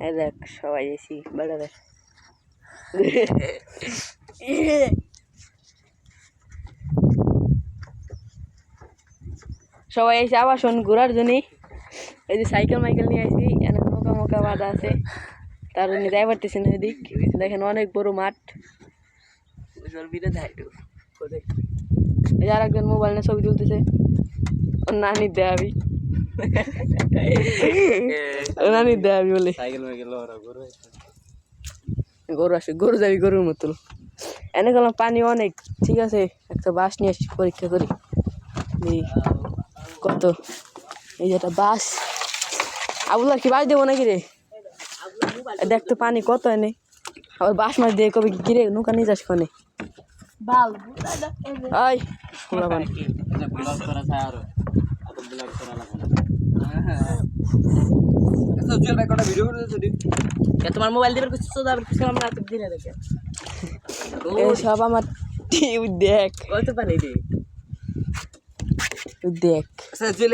এই দেখ সবাই এসি বেড়া দেখ সবাই এসে আবার শোন ঘোরার জন্য এই যে সাইকেল মাইকেল নিয়ে আসি এনে নৌকা মোকা বাঁধা আছে তার জন্য যাই পারতেছি না এদিক দেখেন অনেক বড় মাঠ এই আর একজন মোবাইল নিয়ে ছবি তুলতেছে ওর নানির দেয়াবি নানির দেয়াবি বলে গরু আসে গরু যাবি গরুর মতো এনে গেলাম পানি অনেক ঠিক আছে একটা বাস নিয়ে আসি পরীক্ষা করি কত এই যেটা বাস আবুল্লার কি বাস দেবো নাকি রে দেখতো পানি কত এনে আবার বাস মাছ দিয়ে কবি কি রে নৌকা নিয়ে যাস কনে তোমার মোবাইল দিবার কিছু সব আমার দেখ কত পানি রে দেখ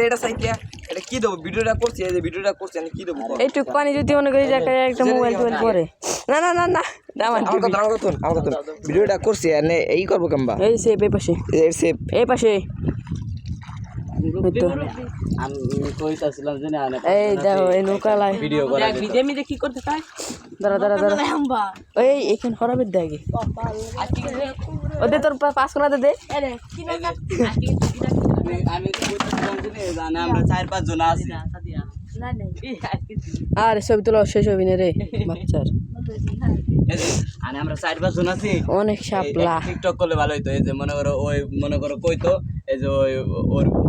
এটা সাইকিয়া এটা কি দেবো ভিডিওটা করছি এই যে ভিডিওটা করছি আমি কি দেবো এইটুক পানি যদি মনে করি একটা মোবাইল টোবাইল পরে না না না না আমার কথা ভিডিওটা করছি এনে এই করবো কেমবা এই সেপ এই পাশে এই পাশে আমি কইতাছিলাম যে না এই দেখো এই নৌকা লাই ভিডিও করা ভিডিও কি করতে চাই দাঁড়া দাঁড়া দাঁড়া এই এখানে খরাবের দেখে ওদের তোর 5 কোনা দে আমি কইতাছিলাম যে জানা আমরা 4-5 জন আছি আরে ছবি তোলা শেষ হবি না রে বাচ্চার আরে আমরা 4-5 জন আছি অনেক শাপলা টিকটক করলে ভালো হইতো এই যে মনে করো কইতো এই যে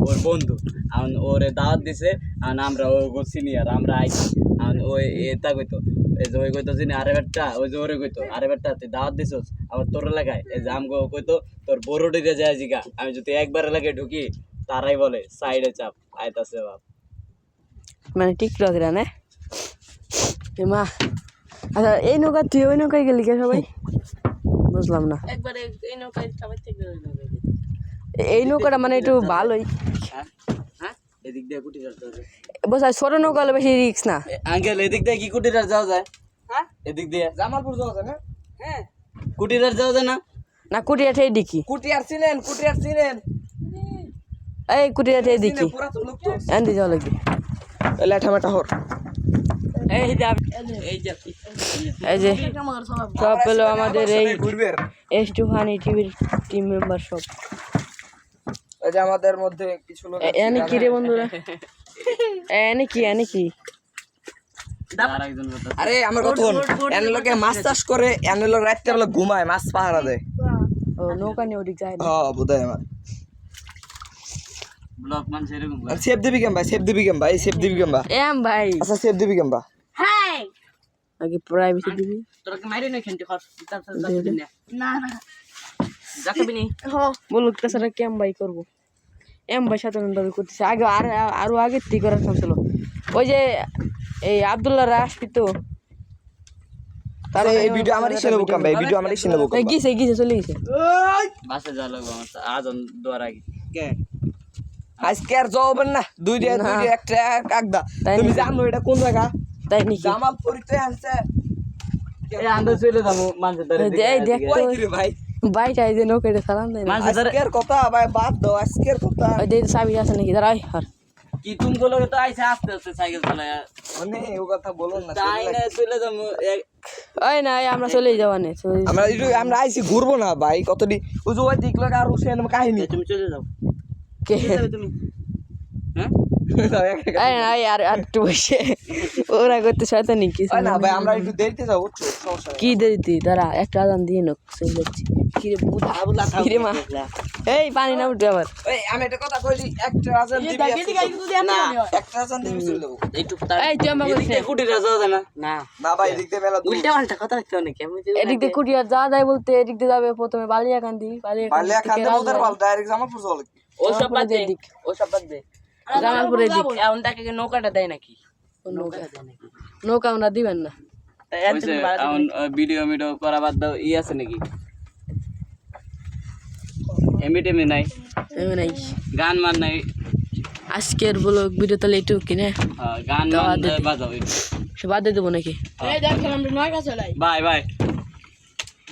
ওর বন্ধু আর ওরে দাওয়াত দিছে আর আমরা ও সিনিয়র আমরা আইছি আর ওই এটা কইতো এই যে ওই কইতো যিনি আরে বেটা ওই যে ওরে কইতো আরে বেটা তুই দাওয়াত দিছস আবার তোর লাগায় এই যে আমগো কইতো তোর বড়ডিরে যায় জিগা আমি যদি একবার লাগে ঢুকি তারাই বলে সাইডে চাপ আইতাছে বাপ মানে টিকটক রা না মা আচ্ছা এই নৌকা তুই ওই নৌকায় গেলি কে সবাই বুঝলাম না একবার এই নৌকায় সবাই থেকে এই নৌকাটা মানে একটু ভালোই হ্যাঁ এদিক দিয়ে কুটিরার যাওয়া যায় বস আর ছোট নৌকা হলে বেশি রিস্ক না আঙ্কেল এদিক দিয়ে কি কুটিরার যাওয়া যায় হ্যাঁ এদিক দিয়ে জামালপুর যাওয়া যায় না হ্যাঁ কুটিরার যাওয়া যায় না না কুটিয়াটা এদিকে কুটিয়ার চিনেন এই কুটিয়াটা এদিকে পুরাতন লোক তো এন্দি যাওয়া লাগবে লেঠামেটা হর এই যে সব পেলো আমাদের এই S2 টিভির টিম মেম্বার সব এই যে আমাদের মধ্যে কিছু লোক এনে কি রে বন্ধুরা এনে কি আরে আমার কথা এনে লোকে মাছ চাষ করে এনে লোক রাতে বেলা ঘুমায় মাছ পাহারা দেয় ও নৌকা নিয়ে ওদিক যায় হ্যাঁ বুঝাই আমার ব্লগ মান সেরকম সেভ দিবি কেমবা এম ভাই আচ্ছা সেভ দিবি কেমবা হাই আগে প্রাইভেসি দিবি তোরা কি মাইরে না খেলতে খর না যাকবি নি বলুক তাছাড়া কেম ভাই করবো এম ভাই সাধারণভাবে করতেছে আগে আরো আগের থেকে করার ছিল ওই যে এই আব্দুল্লাহ আসবি তো তাহলে এই ভিডিও আমারই শুনবো কেমবা গিয়েছে চলে গেছে বাসে যা লাগবে আমার আজন দোয়ার আগে কে আজকে আর যাবেন না দুই একটা কাকদা তুমি জানো এটা কোন জায়গা তাই নাকি জামালপুর তো আনছে এই আন্দাজ চলে যাবো মানুষের ধরে এই দেখ তো ভাই বাইটা এই যে নৌকাটা সালাম দেয় আজকের কথা ভাই বাদ দাও আজকের কথা ওই যে চাবি আছে নাকি দাঁড়াই আর কি তুমি বলো তো আইছে আস্তে আস্তে সাইকেল চালায় মানে ও কথা বলো না তাই না চলে যাবো ওই না আমরা চলেই যাবানে আমরা আইছি ঘুরবো না ভাই কতটি ওই যে ওই দিক লাগা আর ওসেন কাহিনী তুমি চলে যাও কে তুমি হ্যাঁ এই আর একটু বসে ওরা করতে শয়তানি কি না ভাই আমরা একটু দেরিতে যাবো সমস্যা কি দেরিতে দাঁড়া একটা আজান দিয়ে নোক চলে যাচ্ছি কি রে বুধা আবুলা কি রে মা এই পানি না উঠে আবার এই আমি একটা কথা কইলি একটা আজান দিবি না একটা আজান দিবি চলে যাবো একটু এই তুই আমাকে বলছিস কুটি যাওয়া যায় না না না ভাই এদিক দিয়ে মেলা উল্টা পাল্টা কথা রাখতে অনেক এদিক দিয়ে কুটিয়া যা যায় বলতে এদিক দিয়ে যাবে প্রথমে বালিয়াকান্দি বালিয়াকান্দি বলতে পারো ডাইরেক্ট জামালপুর যাওয়া লাগবে ও সব বাদ দে জামালপুরের দিক এখন তাকে নৌকাটা দেয় নাকি নৌকা ওনা দিবেন না এখন ভিডিও করা বাদ দাও আছে নাকি এমনি নাই গান মান নাই আজকের ব্লগ ভিডিও তাহলে একটু কিনে গান বাজাও বাদ দিয়ে দেবো নাকি বাই বাই